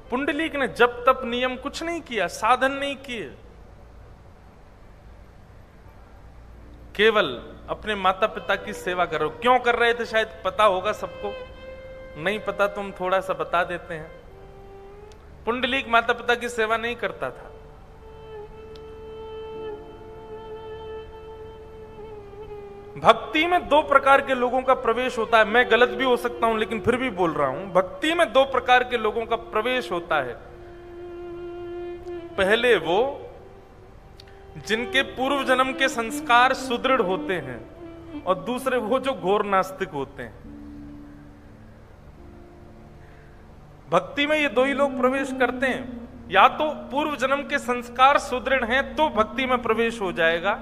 पुंडलीक ने जप तप नियम कुछ नहीं किया, साधन नहीं किए, केवल अपने माता पिता की सेवा करो। क्यों कर रहे थे शायद पता होगा सबको, नहीं पता तो हम थोड़ा सा बता देते हैं। पुंडलीक माता पिता की सेवा नहीं करता था। भक्ति में दो प्रकार के लोगों का प्रवेश होता है। मैं गलत भी हो सकता हूं लेकिन फिर भी बोल रहा हूं, भक्ति में दो प्रकार के लोगों का प्रवेश होता है। पहले वो जिनके पूर्व जन्म के संस्कार सुदृढ़ होते हैं, और दूसरे वो जो घोर नास्तिक होते हैं। भक्ति में ये दो ही लोग प्रवेश करते हैं। या तो पूर्व जन्म के संस्कार सुदृढ़ हैं तो भक्ति में प्रवेश हो जाएगा,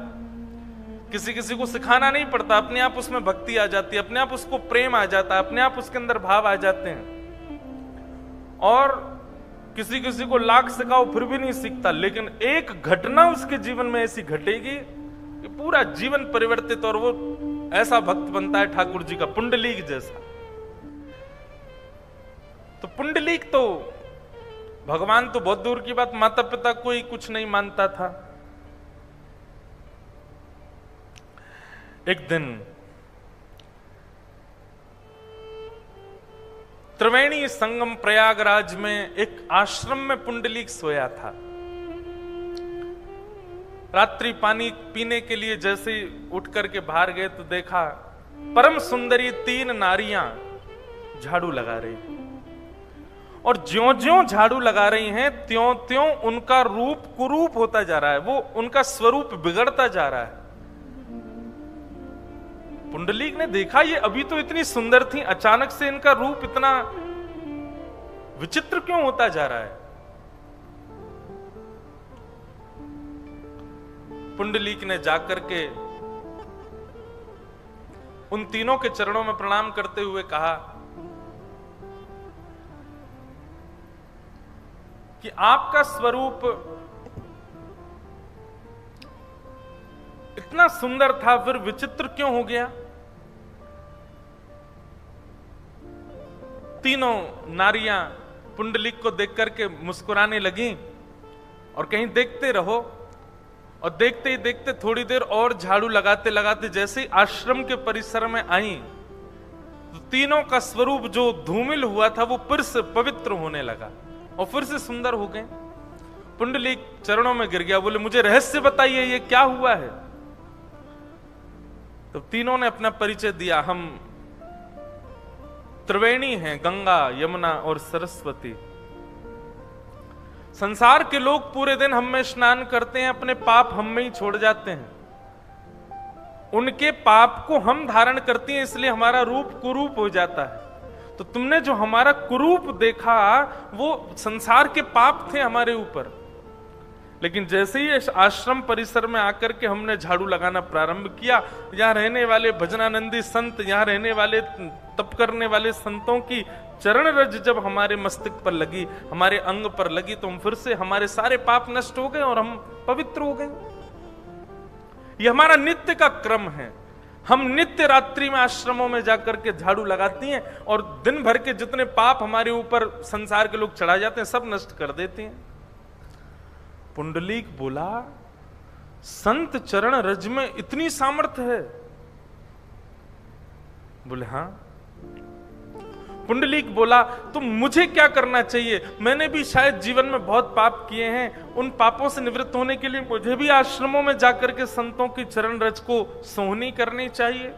किसी किसी को सिखाना नहीं पड़ता, अपने आप उसमें भक्ति आ जाती है, अपने आप उसको प्रेम आ जाता है, अपने आप उसके अंदर भाव आ जाते हैं। और किसी किसी को लाख सिखाओ फिर भी नहीं सीखता, लेकिन एक घटना उसके जीवन में ऐसी घटेगी कि पूरा जीवन परिवर्तित, और वो ऐसा भक्त बनता है ठाकुर जी का, पुंडलीक जैसा। तो पुंडलीक तो भगवान तो बहुत दूर की बात, माता पिता कोई कुछ नहीं मानता था। एक दिन त्रिवेणी संगम प्रयागराज में एक आश्रम में पुंडलीक सोया था। रात्रि पानी पीने के लिए जैसे ही उठ करके बाहर गए तो देखा परम सुंदरी 3 नारियां झाड़ू लगा रही, और ज्यों-ज्यों झाड़ू लगा रही हैं त्यों-त्यों उनका रूप कुरूप होता जा रहा है, वो उनका स्वरूप बिगड़ता जा रहा है। पुंडलीक ने देखा ये अभी तो इतनी सुंदर थी, अचानक से इनका रूप इतना विचित्र क्यों होता जा रहा है। पुंडलीक ने जाकर के उन तीनों के चरणों में प्रणाम करते हुए कहा कि आपका स्वरूप इतना सुंदर था फिर विचित्र क्यों हो गया। तीनों नारियां पुंडलीक को देख करके मुस्कुराने लगी, और कहीं देखते रहो, और देखते ही देखते थोड़ी देर और झाड़ू लगाते लगाते जैसे ही आश्रम के परिसर में आई तो तीनों का स्वरूप जो धूमिल हुआ था वो फिर से पवित्र होने लगा और फिर से सुंदर हो गए। पुंडलीक चरणों में गिर गया, बोले मुझे रहस्य बताइए ये क्या हुआ है। तो तीनों ने अपना परिचय दिया, हम त्रिवेणी हैं, गंगा यमुना और सरस्वती। संसार के लोग पूरे दिन हम में स्नान करते हैं, अपने पाप हम में ही छोड़ जाते हैं, उनके पाप को हम धारण करती हैं, इसलिए हमारा रूप कुरूप हो जाता है। तो तुमने जो हमारा कुरूप देखा वो संसार के पाप थे हमारे ऊपर, लेकिन जैसे ही आश्रम परिसर में आकर के हमने झाड़ू लगाना प्रारंभ किया, यहाँ रहने वाले भजनानंदी संत, यहाँ रहने वाले तप करने वाले संतों की चरण रज जब हमारे मस्तक पर लगी, हमारे अंग पर लगी, तो हम फिर से हमारे सारे पाप नष्ट हो गए और हम पवित्र हो गए। ये हमारा नित्य का क्रम है। हम नित्य रात्रि में आश्रमों में जाकर के झाड़ू लगाती हैं और दिन भर के जितने पाप हमारे ऊपर संसार के लोग चढ़ा जाते हैं सब नष्ट कर देते हैं। पुंडलीक बोला संत चरण रज में इतनी सामर्थ्य है? बोले हाँ। पुंडलीक बोला तो मुझे क्या करना चाहिए? मैंने भी शायद जीवन में बहुत पाप किए हैं, उन पापों से निवृत्त होने के लिए मुझे भी आश्रमों में जाकर के संतों की चरण रज को सोहनी करनी चाहिए।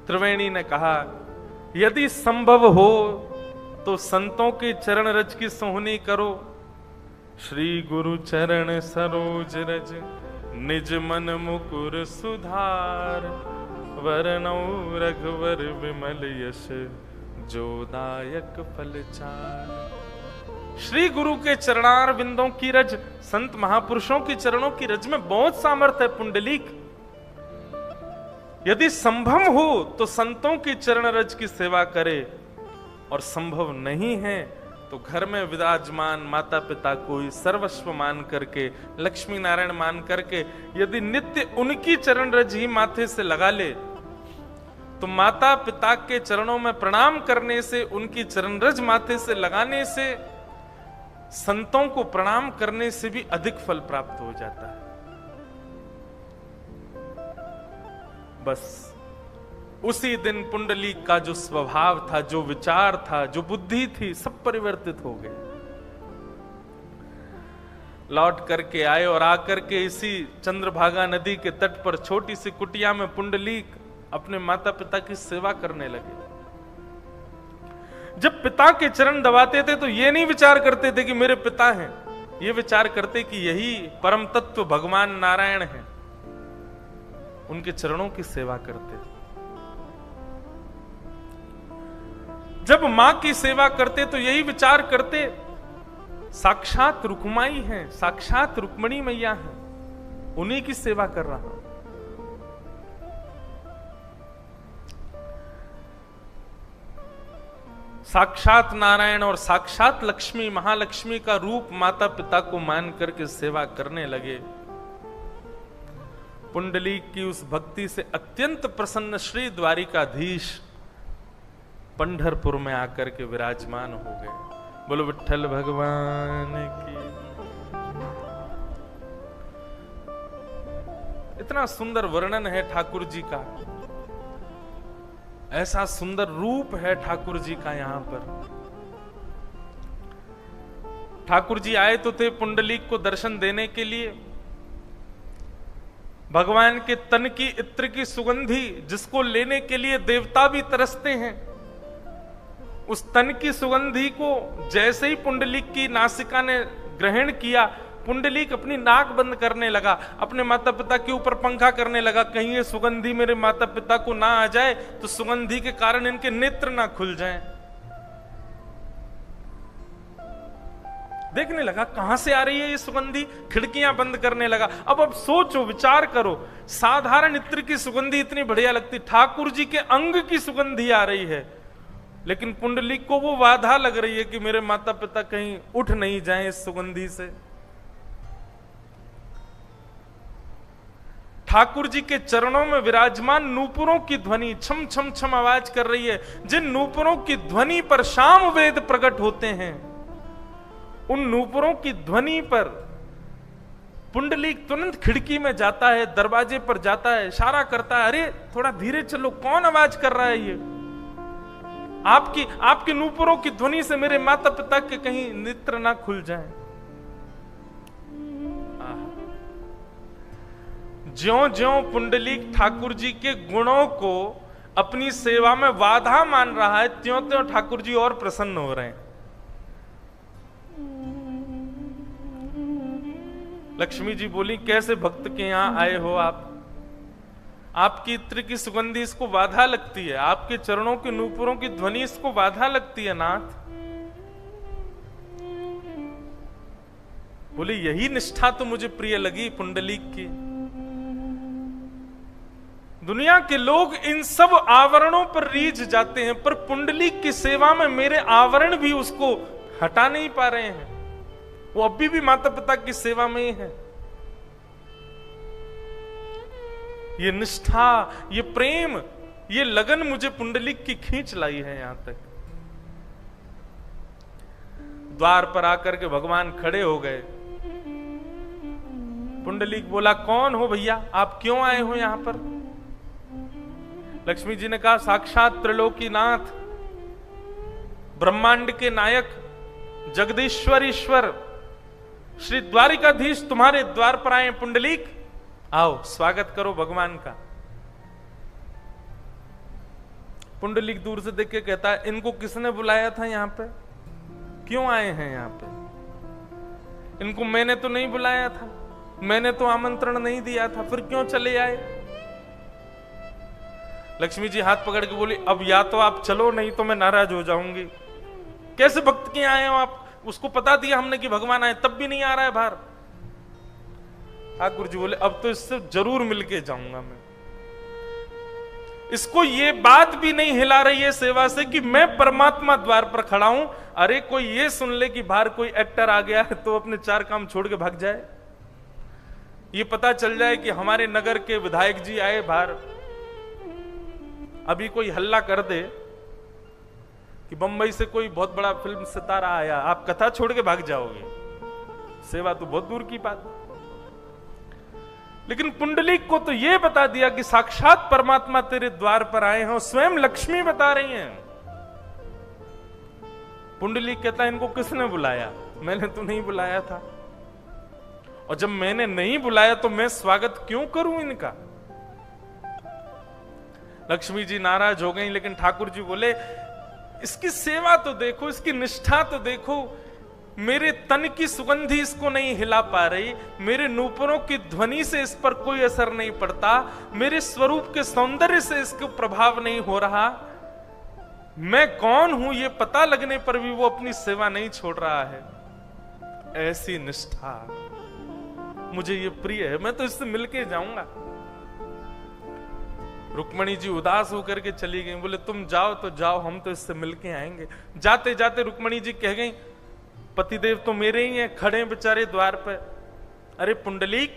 त्रिवेणी ने कहा यदि संभव हो तो संतों के चरण रज की सोहनी करो। श्री गुरु चरण सरोज रज निज मन मुकुर सुधार, वरनौ रघुवर विमल यश जो दायक फल चार। श्री गुरु के चरणार बिंदों की रज, संत महापुरुषों की चरणों की रज में बहुत सामर्थ्य है पुंडलीक। यदि संभव हो तो संतों की चरण रज की सेवा करे, और संभव नहीं है तो घर में विराजमान माता पिता को सर्वस्व मान करके, लक्ष्मी नारायण मान करके यदि नित्य उनकी चरण रज ही माथे से लगा ले तो माता पिता के चरणों में प्रणाम करने से, उनकी चरणरज माथे से लगाने से, संतों को प्रणाम करने से भी अधिक फल प्राप्त हो जाता है। बस उसी दिन पुंडलीक का जो स्वभाव था, जो विचार था, जो बुद्धि थी, सब परिवर्तित हो गए। लौट करके आए और आकर के इसी चंद्रभागा नदी के तट पर छोटी सी कुटिया में पुंडलीक अपने माता पिता की सेवा करने लगे। जब पिता के चरण दबाते थे तो ये नहीं विचार करते थे कि मेरे पिता हैं, ये विचार करते कि यही परम तत्व भगवान नारायण हैं। उनके चरणों की सेवा करते। जब मां की सेवा करते तो यही विचार करते, साक्षात रुक्माई हैं, साक्षात रुक्मणी मैया हैं, उन्हीं की सेवा कर रहा हूं। साक्षात नारायण और साक्षात लक्ष्मी, महालक्ष्मी का रूप माता पिता को मान करके सेवा करने लगे। पुंडलीक की उस भक्ति से अत्यंत प्रसन्न श्री द्वारिकाधीश पंढरपुर में आकर के विराजमान हो गए। बोलो विठ्ठल भगवान की। इतना सुंदर वर्णन है ठाकुर जी का, ऐसा सुंदर रूप है ठाकुर जी का। यहां पर ठाकुर जी आए तो थे पुंडलीक को दर्शन देने के लिए। भगवान के तन की इत्र की सुगंधी, जिसको लेने के लिए देवता भी तरसते हैं, उस तन की सुगंधी को जैसे ही पुंडलीक की नासिका ने ग्रहण किया, पुंडलीक अपनी नाक बंद करने लगा, अपने माता पिता के ऊपर पंखा करने लगा, कहीं ये सुगंधी मेरे माता पिता को ना आ जाए तो सुगंधी के कारण इनके नेत्र ना खुल जाएं। देखने लगा कहां से आ रही है ये सुगंधी, खिड़कियां बंद करने लगा। अब सोचो, विचार करो, साधारण इत्र की सुगंधी इतनी बढ़िया लगती, ठाकुर जी के अंग की सुगंधी आ रही है, लेकिन पुंडलीक को वो बाधा लग रही है कि मेरे माता पिता कहीं उठ नहीं जाएं इस सुगंधी से। ठाकुर जी के चरणों में विराजमान नूपुरों की ध्वनि छम छम छम आवाज कर रही है। जिन नूपुरों की ध्वनि पर शाम वेद प्रकट होते हैं, उन नूपुरों की ध्वनि पर पुंडलीक तुरंत खिड़की में जाता है, दरवाजे पर जाता है, इशारा करता है, अरे थोड़ा धीरे चलो, कौन आवाज कर रहा है ये? आपकी नूपुरों की ध्वनि से मेरे माता पिता के कहीं नेत्र ना खुल जाएं। ज्यों ज्यों पुंडलीक ठाकुर जी के गुणों को अपनी सेवा में बाधा मान रहा है, त्यों त्यों ठाकुर जी और प्रसन्न हो रहे हैं। लक्ष्मी जी बोली, कैसे भक्त के यहां आए हो आप? आपकी इत्र की सुगंधी इसको बाधा लगती है, आपके चरणों के नूपुरों की ध्वनि इसको बाधा लगती है नाथ। बोले, यही निष्ठा तो मुझे प्रिय लगी पुंडलीक की। दुनिया के लोग इन सब आवरणों पर रीझ जाते हैं, पर पुंडलीक की सेवा में मेरे आवरण भी उसको हटा नहीं पा रहे हैं। वो अभी भी माता पिता की सेवा में ही है। ये निष्ठा, ये प्रेम, ये लगन मुझे पुंडलीक की खींच लाई है यहां तक। द्वार पर आकर के भगवान खड़े हो गए। पुंडलीक बोला, कौन हो भैया, आप क्यों आए हो यहां पर? लक्ष्मी जी ने कहा, साक्षात त्रिलोकीनाथ, ब्रह्मांड के नायक, जगदीश्वर ईश्वर, श्री द्वारिकाधीश तुम्हारे द्वार पर आए पुंडलीक, आओ स्वागत करो भगवान का। पुंडलीक दूर से देख के कहता है, इनको किसने बुलाया था यहां पे? क्यों आए हैं यहां पे? इनको मैंने तो नहीं बुलाया था, मैंने तो आमंत्रण नहीं दिया था, फिर क्यों चले आए? लक्ष्मी जी हाथ पकड़ के बोली, अब या तो आप चलो, नहीं तो मैं नाराज हो जाऊंगी। कैसे भक्त के आए हो आप? उसको पता दिया हमने कि भगवान आए, तब भी नहीं आ रहा है बाहर। ठाकुर जी बोले, अब तो इससे जरूर मिलके जाऊंगा मैं। इसको ये बात भी नहीं हिला रही है सेवा से कि मैं परमात्मा द्वार पर खड़ा हूं। अरे कोई ये सुन ले कि बाहर कोई एक्टर आ गया है तो अपने चार काम छोड़ के भाग जाए। ये पता चल जाए कि हमारे नगर के विधायक जी आए बाहर, अभी कोई हल्ला कर दे कि बंबई से कोई बहुत बड़ा फिल्म सितारा आया, आप कथा छोड़ के भाग जाओगे, सेवा तो बहुत दूर की बात। लेकिन पुंडलीक को तो यह बता दिया कि साक्षात परमात्मा तेरे द्वार पर आए हैं, स्वयं लक्ष्मी बता रही हैं। पुंडलीक कहता है इनको किसने बुलाया? मैंने तो नहीं बुलाया था, और जब मैंने नहीं बुलाया तो मैं स्वागत क्यों करूं इनका? लक्ष्मी जी नाराज हो गई, लेकिन ठाकुर जी बोले इसकी सेवा तो देखो, इसकी निष्ठा तो देखो, मेरे तन की सुगंधी इसको नहीं हिला पा रही, मेरे नूपुरों की ध्वनि से इस पर कोई असर नहीं पड़ता, मेरे स्वरूप के सौंदर्य से इसको प्रभाव नहीं हो रहा, मैं कौन हूं ये पता लगने पर भी वो अपनी सेवा नहीं छोड़ रहा है। ऐसी निष्ठा मुझे ये प्रिय है, मैं तो इससे मिलके जाऊंगा। रुक्मणी जी उदास होकर के चली गई, बोले तुम जाओ तो जाओ, हम तो इससे मिलके आएंगे। जाते जाते रुक्मणी जी कह गई पतिदेव तो मेरे ही हैं, खड़े बेचारे द्वार पर। अरे पुंडलीक,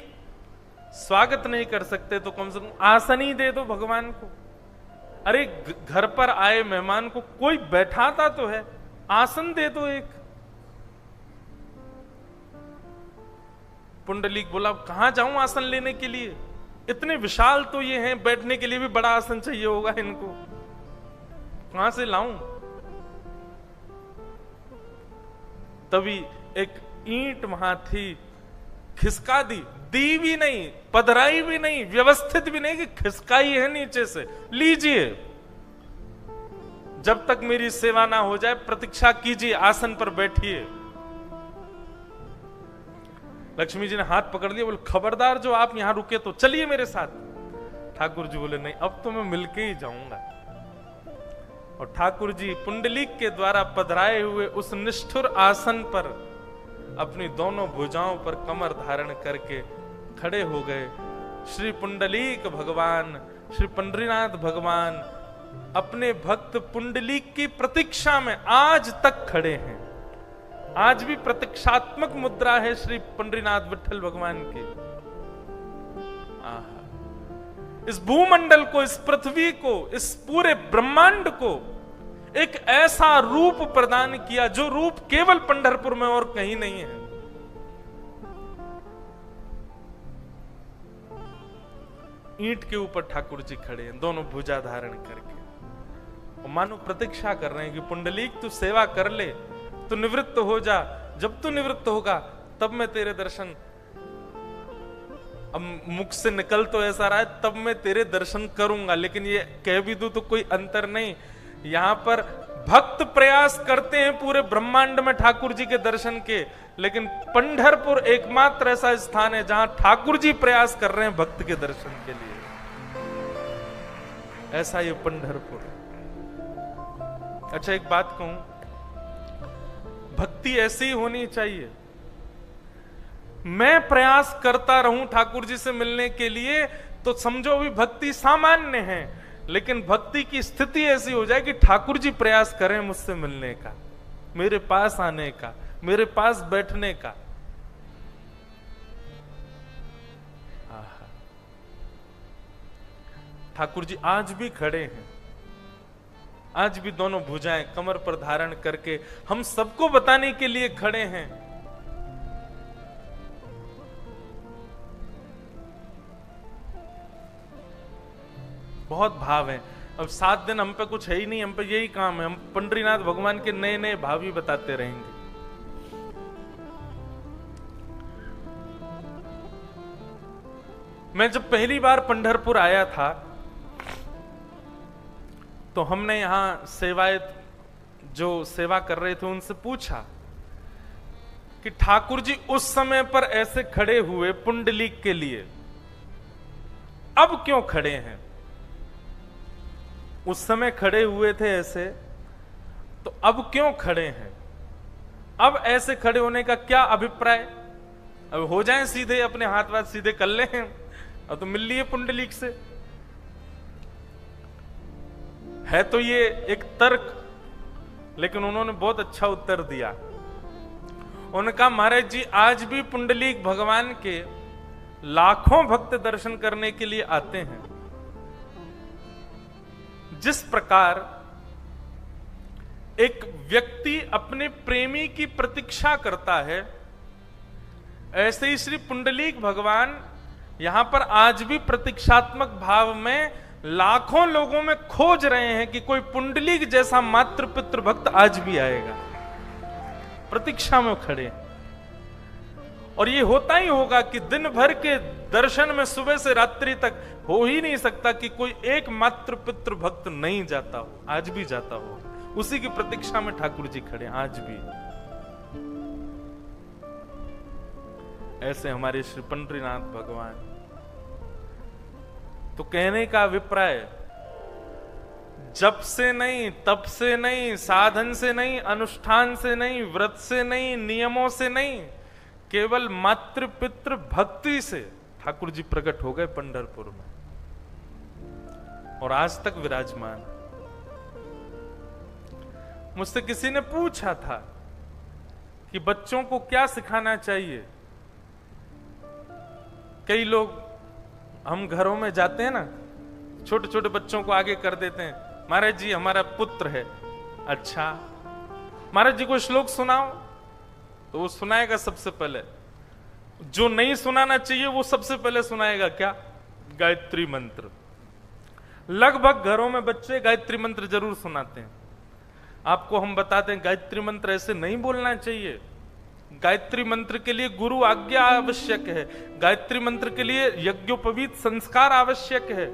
स्वागत नहीं कर सकते तो कम से कम आसन ही दे दो भगवान को। अरे घर पर आए मेहमान को कोई बैठाता तो है, आसन दे दो एक। पुंडलीक बोला कहां जाऊं आसन लेने के लिए, इतने विशाल तो ये हैं, बैठने के लिए भी बड़ा आसन चाहिए होगा इनको, कहां से लाऊं? तभी एक ईंट वहां थी, खिसका दी भी नहीं, पधराई भी नहीं, व्यवस्थित भी नहीं, कि खिसकाई है नीचे से, लीजिए, जब तक मेरी सेवा ना हो जाए प्रतीक्षा कीजिए, आसन पर बैठिए। लक्ष्मी जी ने हाथ पकड़ लिया, बोले खबरदार जो आप यहां रुके तो चलिए मेरे साथ। ठाकुर जी बोले नहीं, अब तो मैं मिलके ही जाऊंगा। और ठाकुर जी पुंडलीक के द्वारा पधराए हुए उस निष्ठुर आसन पर अपनी दोनों भुजाओं पर कमर धारण करके खड़े हो गए। श्री पुंडलीक भगवान, श्री पंडरीनाथ भगवान अपने भक्त पुंडलीक की प्रतीक्षा में आज तक खड़े हैं। आज भी प्रतीक्षात्मक मुद्रा है श्री पंडरीनाथ विठल भगवान की। इस भूमंडल को, इस पृथ्वी को, इस पूरे ब्रह्मांड को एक ऐसा रूप प्रदान किया जो रूप केवल पंढरपुर में और कहीं नहीं है। ईंट के ऊपर ठाकुर जी खड़े हैं, दोनों भुजा धारण करके, और मानो प्रतीक्षा कर रहे हैं कि पुंडलीक तू सेवा कर ले, तू निवृत्त हो जा, जब तू निवृत्त होगा तब मैं तेरे दर्शन, अब मुख से निकल तो ऐसा रहा है तब मैं तेरे दर्शन करूंगा, लेकिन ये कह भी दूं तो कोई अंतर नहीं। यहां पर भक्त प्रयास करते हैं पूरे ब्रह्मांड में ठाकुर जी के दर्शन के, लेकिन पंढरपुर एकमात्र ऐसा स्थान है जहां ठाकुर जी प्रयास कर रहे हैं भक्त के दर्शन के लिए। ऐसा ये पंढरपुर। अच्छा एक बात कहूं, भक्ति ऐसी ही होनी चाहिए। मैं प्रयास करता रहूं ठाकुर जी से मिलने के लिए तो समझो भी भक्ति सामान्य है, लेकिन भक्ति की स्थिति ऐसी हो जाए कि ठाकुर जी प्रयास करें मुझसे मिलने का, मेरे पास आने का, मेरे पास बैठने का। ठाकुर जी आज भी खड़े हैं, आज भी दोनों भुजाएं कमर पर धारण करके हम सबको बताने के लिए खड़े हैं। बहुत भाव है। अब 7 दिन हम पे कुछ है ही नहीं, हम पे यही काम है, हम पंडरीनाथ भगवान के नए नए भाव ही बताते रहेंगे। मैं जब पहली बार पंढरपुर आया था तो हमने यहां सेवायत जो सेवा कर रहे थे उनसे पूछा कि ठाकुर जी उस समय पर ऐसे खड़े हुए पुंडलीक के लिए, अब क्यों खड़े हैं? उस समय खड़े हुए थे ऐसे, तो अब क्यों खड़े हैं? अब ऐसे खड़े होने का क्या अभिप्राय? अब हो जाएं सीधे, अपने हाथ वाथ सीधे कर ले, अब तो मिल लिए पुंडलीक से। है तो ये एक तर्क, लेकिन उन्होंने बहुत अच्छा उत्तर दिया। उन्होंने कहा महाराज जी आज भी पुंडलीक भगवान के लाखों भक्त दर्शन करने के लिए आते हैं, जिस प्रकार एक व्यक्ति अपने प्रेमी की प्रतीक्षा करता है, ऐसे ही श्री पुंडलीक भगवान यहां पर आज भी प्रतीक्षात्मक भाव में लाखों लोगों में खोज रहे हैं कि कोई पुंडलीक जैसा मातृ पितृ भक्त आज भी आएगा। प्रतीक्षा में खड़े हैं। और ये होता ही होगा कि दिन भर के दर्शन में सुबह से रात्रि तक हो ही नहीं सकता कि कोई एक मातृ पितृ भक्त नहीं जाता हो, आज भी जाता हो। उसी की प्रतीक्षा में ठाकुर जी खड़े आज भी। ऐसे हमारे श्री पंडरीनाथ भगवान। तो कहने का अभिप्राय, जप से नहीं, तप से नहीं, साधन से नहीं, अनुष्ठान से नहीं, व्रत से नहीं, नियमों से नहीं, केवल मातृ पितृ भक्ति से ठाकुर जी प्रकट हो गए पंढरपुर में और आज तक विराजमान। मुझसे किसी ने पूछा था कि बच्चों को क्या सिखाना चाहिए। कई लोग, हम घरों में जाते हैं ना, छोटे छोटे बच्चों को आगे कर देते हैं, महाराज जी हमारा पुत्र है। अच्छा, महाराज जी को श्लोक सुनाओ, तो वो सुनाएगा सबसे पहले। जो नहीं सुनाना चाहिए वो सबसे पहले सुनाएगा क्या? गायत्री मंत्र। लगभग घरों में बच्चे गायत्री मंत्र जरूर सुनाते हैं। आपको हम बताते हैं गायत्री मंत्र ऐसे नहीं बोलना चाहिए। गायत्री मंत्र के लिए गुरु आज्ञा आवश्यक है। गायत्री मंत्र के लिए यज्ञोपवीत संस्कार आवश्यक है।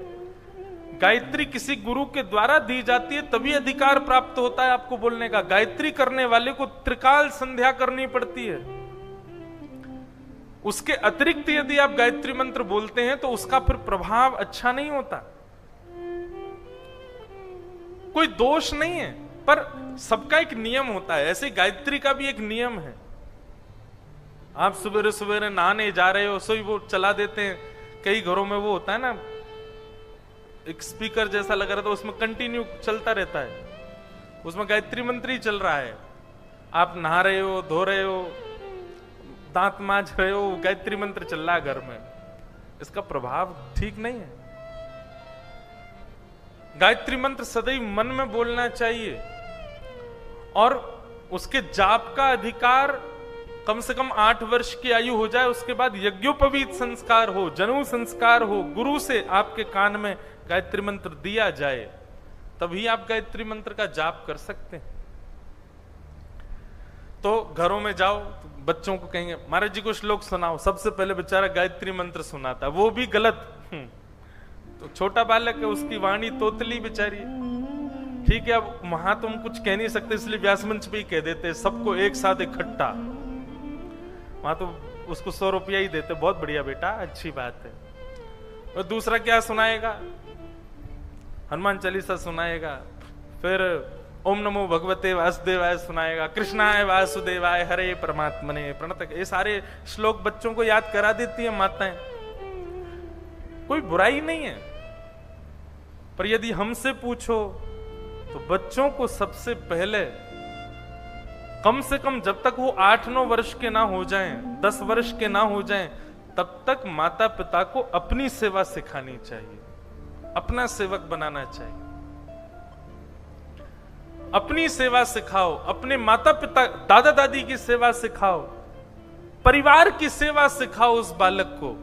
गायत्री किसी गुरु के द्वारा दी जाती है, तभी अधिकार प्राप्त होता है आपको बोलने का। गायत्री करने वाले को त्रिकाल संध्या करनी पड़ती है। उसके अतिरिक्त यदि आप गायत्री मंत्र बोलते हैं तो उसका फिर प्रभाव अच्छा नहीं होता। कोई दोष नहीं है, पर सबका एक नियम होता है। ऐसे गायत्री का भी एक नियम है। आप सवेरे सवेरे नहाने जा रहे हो, सोई वो चला देते हैं। कई घरों में वो होता है ना, एक स्पीकर जैसा लगा रहता है, उसमें कंटिन्यू चलता रहता है, उसमें गायत्री मंत्र ही चल रहा है। आप नहा रहे हो, धो रहे हो, दांत मांज रहे हो, गायत्री मंत्र चल रहा है घर में। इसका प्रभाव ठीक नहीं है। गायत्री मंत्र सदैव मन में बोलना चाहिए और उसके जाप का अधिकार कम से कम 8 वर्ष की आयु हो जाए। उसके बाद यज्ञोपवीत संस्कार हो, जनेऊ संस्कार हो, गुरु से आपके कान में गायत्री मंत्र दिया जाए, तभी आप गायत्री मंत्र का जाप कर सकते हैं। तो घरों में जाओ तो बच्चों को कहेंगे महाराज जी को श्लोक सुनाओ, सबसे पहले बेचारा गायत्री मंत्र सुनाता, वो भी गलत। तो छोटा बालक है, उसकी वाणी तोतली बेचारी। ठीक है, अब वहां तो हम कुछ कह नहीं सकते, इसलिए व्यास मंच पे ही कह देते सबको एक साथ इकट्ठा। वहां तो उसको 100 रुपया ही देते, बहुत बढ़िया बेटा, अच्छी बात है। और दूसरा क्या सुनाएगा? हनुमान चालीसा सुनाएगा, फिर ओम नमो भगवते वासुदेवाय सुनाएगा, कृष्णाय वासुदेवाय हरे परमात्मने प्रणत। ये सारे श्लोक बच्चों को याद करा देती है माताएं। कोई बुराई नहीं है, पर यदि हमसे पूछो तो बच्चों को सबसे पहले कम से कम जब तक वो 8-9 वर्ष के ना हो जाएं, 10 वर्ष के ना हो जाएं, तब तक माता पिता को अपनी सेवा सिखानी चाहिए, अपना सेवक बनाना चाहिए। अपनी सेवा सिखाओ, अपने माता पिता दादा दादी की सेवा सिखाओ, परिवार की सेवा सिखाओ उस बालक को।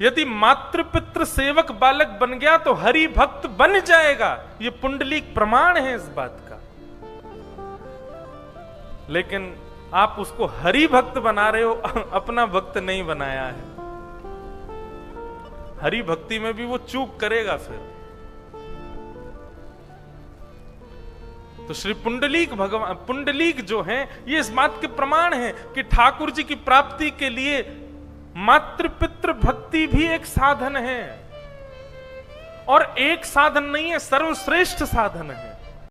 यदि मातृ पितृ सेवक बालक बन गया तो हरि भक्त बन जाएगा। ये पुंडलीक प्रमाण है इस बात का। लेकिन आप उसको हरि भक्त बना रहे हो, अपना भक्त नहीं बनाया है। हरि भक्ति में भी वो चूक करेगा फिर। तो श्री पुंडलीक भगवान, पुंडलीक जो हैं, ये इस बात के प्रमाण हैं कि ठाकुर जी की प्राप्ति के लिए मातृ पितृ भक्ति भी एक साधन है, और एक साधन नहीं है, सर्वश्रेष्ठ साधन है।